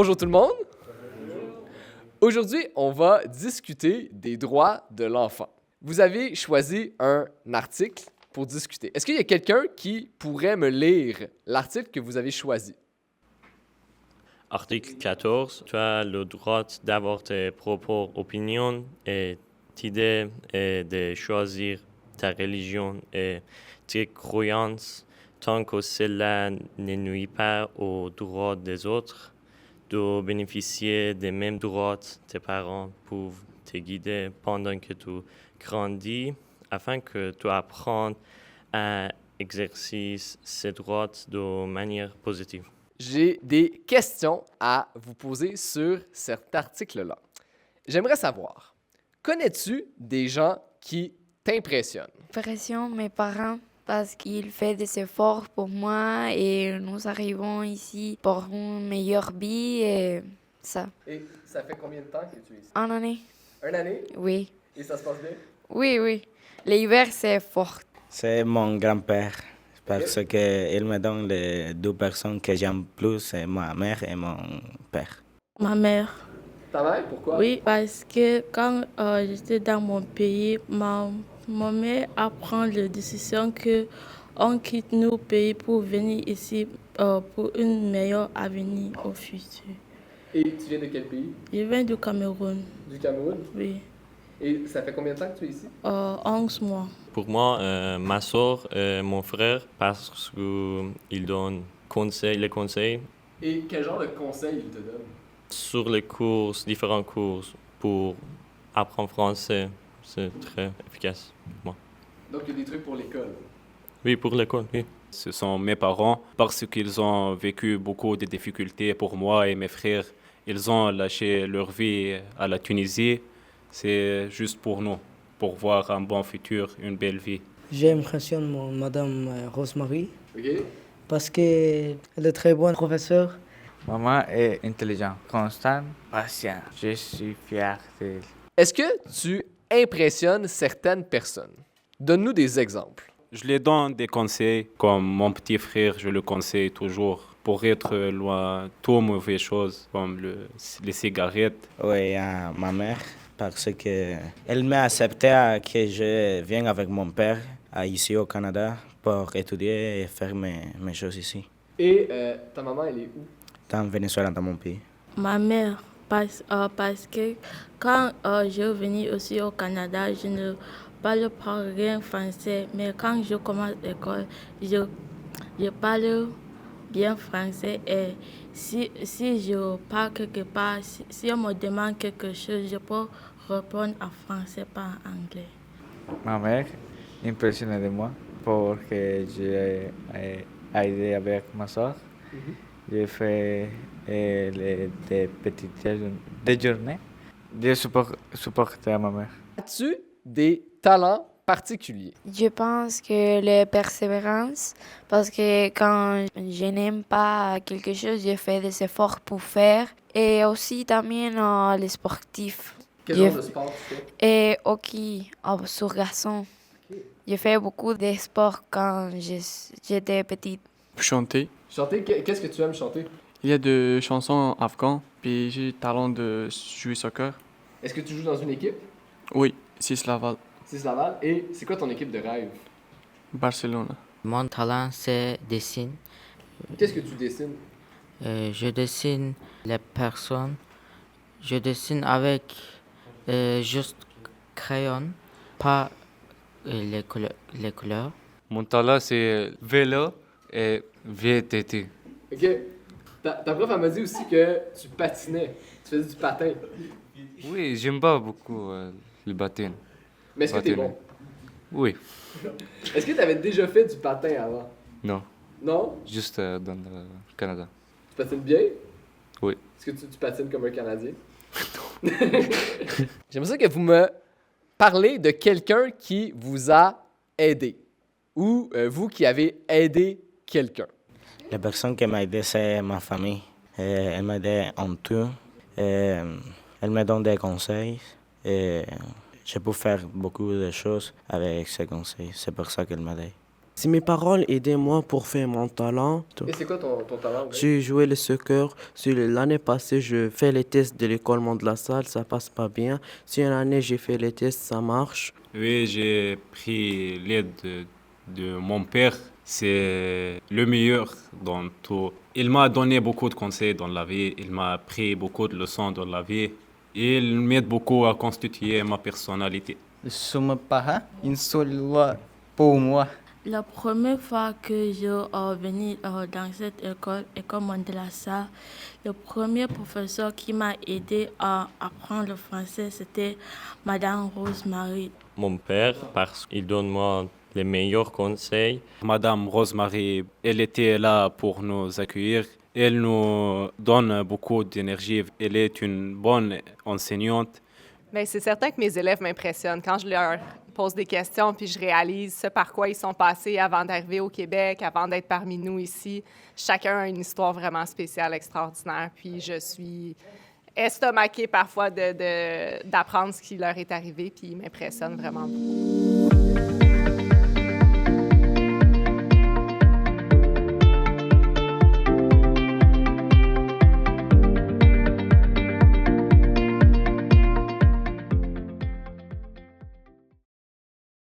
Bonjour tout le monde. Aujourd'hui, on va discuter des droits de l'enfant. Vous avez choisi un article pour discuter. Est-ce qu'il y a quelqu'un qui pourrait me lire l'article que vous avez choisi? Article 14. Tu as le droit d'avoir tes propres opinions et d'idées et de choisir ta religion et tes croyances tant que cela ne nuit pas aux droits des autres. De bénéficier des mêmes droits, tes parents peuvent te guider pendant que tu grandis afin que tu apprennes à exercer ces droits de manière positive. J'ai des questions à vous poser sur cet article-là. J'aimerais savoir, connais-tu des gens qui t'impressionnent? Pression mes parents parce qu'ils font des efforts pour moi et nous arrivons ici pour une meilleure vie et ça. Et ça fait combien de temps que tu es ici? En année, Une année? oui. Et ça se passe bien? Oui. L'hiver, c'est fort. C'est mon grand-père, parce qu'il me donne les deux personnes que j'aime plus, c'est ma mère et mon père. Ma mère. Ta mère? Pourquoi? Oui, parce que quand j'étais dans mon pays, ma mère apprend la décision que on quitte nos pays pour venir ici pour une meilleure avenir au futur. Et tu viens de quel pays? Je viens du Cameroun, Du Cameroun? oui, Et ça fait combien de temps que tu es ici? 11 mois. Pour moi, ma soeur et mon frère, parce qu'ils donnent les conseils Et quel genre de conseils ils te donnent? sur les cours, différents cours pour apprendre français. C'est très efficace pour moi. Donc, il y a des trucs pour l'école. Oui, pour l'école, oui. Ce sont mes parents parce qu'ils ont vécu beaucoup de difficultés pour moi et mes frères. Ils ont lâché leur vie à la Tunisie. C'est juste pour nous, pour voir un bon futur, une belle vie. J'impressionne Madame Rosemary OK? parce qu'elle est très bonne professeure. Maman est intelligente, constante, patiente. Je suis fier d'elle. Est-ce que tu impressionnes certaines personnes? Donne-nous des exemples. Je les donne des conseils, comme mon petit frère, je le conseille toujours pour être loin de toutes mauvaises choses, comme les cigarettes. Oui, à ma mère, parce qu'elle m'a accepté que je vienne avec mon père ici au Canada pour étudier et faire mes choses ici, Et ta maman, elle est où? dans le Venezuela, dans mon pays. Ma mère, parce que quand je venais aussi au Canada, je ne parle pas rien français, mais quand je commence l'école, je parle bien français et si je pars quelque part, si on me demande quelque chose, je peux répondre en français, pas en anglais. Ma mère impressionnée de moi parce que j'ai aidé avec ma soeur. J'ai fait des petites déjeuners. Je supporte à ma mère. As-tu des talents particuliers? Je pense que la persévérance, parce que quand je n'aime pas quelque chose, je fais des efforts pour faire. Et aussi también les sportifs. Quel Je- genre de sport tu fais? Et hockey sur gazon. J'ai fait beaucoup de sport quand j'étais petite. Chanter. Chanter, qu'est-ce que tu aimes chanter? Il y a des chansons afghanes, puis j'ai le talent de jouer soccer. Est-ce que tu joues dans une équipe? Oui, c'est Laval, C'est Laval. Et c'est quoi ton équipe de rêve? Barcelone. Mon talent, c'est dessine. Qu'est-ce que tu dessines? Je dessine les personnes. Je dessine avec juste crayon, pas les couleurs. Mon talent, c'est vélo et VTT. OK. Ta prof, elle m'a dit aussi que tu patinais. Tu faisais du patin. Oui, j'aime pas beaucoup le patin. Mais est-ce que t'es Patiner. bon? Oui, Est-ce que t'avais déjà fait du patin avant? non, Non? juste dans le Canada. Tu patines bien? Oui. Est-ce que tu patines comme un Canadien? J'aimerais ça que vous me parlez de quelqu'un qui vous a aidé. Ou vous qui avez aidé quelqu'un. La personne qui m'a aidé, c'est ma famille. Elle m'a aidé en tout. Elle me donne des conseils. Et je peux faire beaucoup de choses avec ses conseils. C'est pour ça qu'elle m'a aidé. C'est mes parents aidaient moi pour faire mon talent. Et c'est quoi ton talent? Ouais? J'ai joué le soccer. L'année passée, je fais les tests de l'école Monde de la Salle, ça passe pas bien. Si une année j'ai fait les tests, ça marche. Oui, j'ai pris l'aide de mon père. C'est le meilleur dans tout. Il m'a donné beaucoup de conseils dans la vie. Il m'a appris beaucoup de leçons dans la vie. Il m'aide beaucoup à constituer ma personnalité. Mes parents, ils sont là pour moi. La première fois que je venu dans cette école Monde de la Salle, le premier professeur qui m'a aidé à apprendre le français, c'était Madame Rose-Marie. Mon père, parce qu'il donne moi les meilleurs conseils. Madame Rose-Marie, elle était là pour nous accueillir. Elle nous donne beaucoup d'énergie. Elle est une bonne enseignante. Bien, c'est certain que mes élèves m'impressionnent quand je leur pose des questions puis je réalise ce par quoi ils sont passés avant d'arriver au Québec, avant d'être parmi nous ici. Chacun a une histoire vraiment spéciale, extraordinaire. Puis je suis estomaquée parfois d'apprendre ce qui leur est arrivé puis ils m'impressionnent vraiment beaucoup.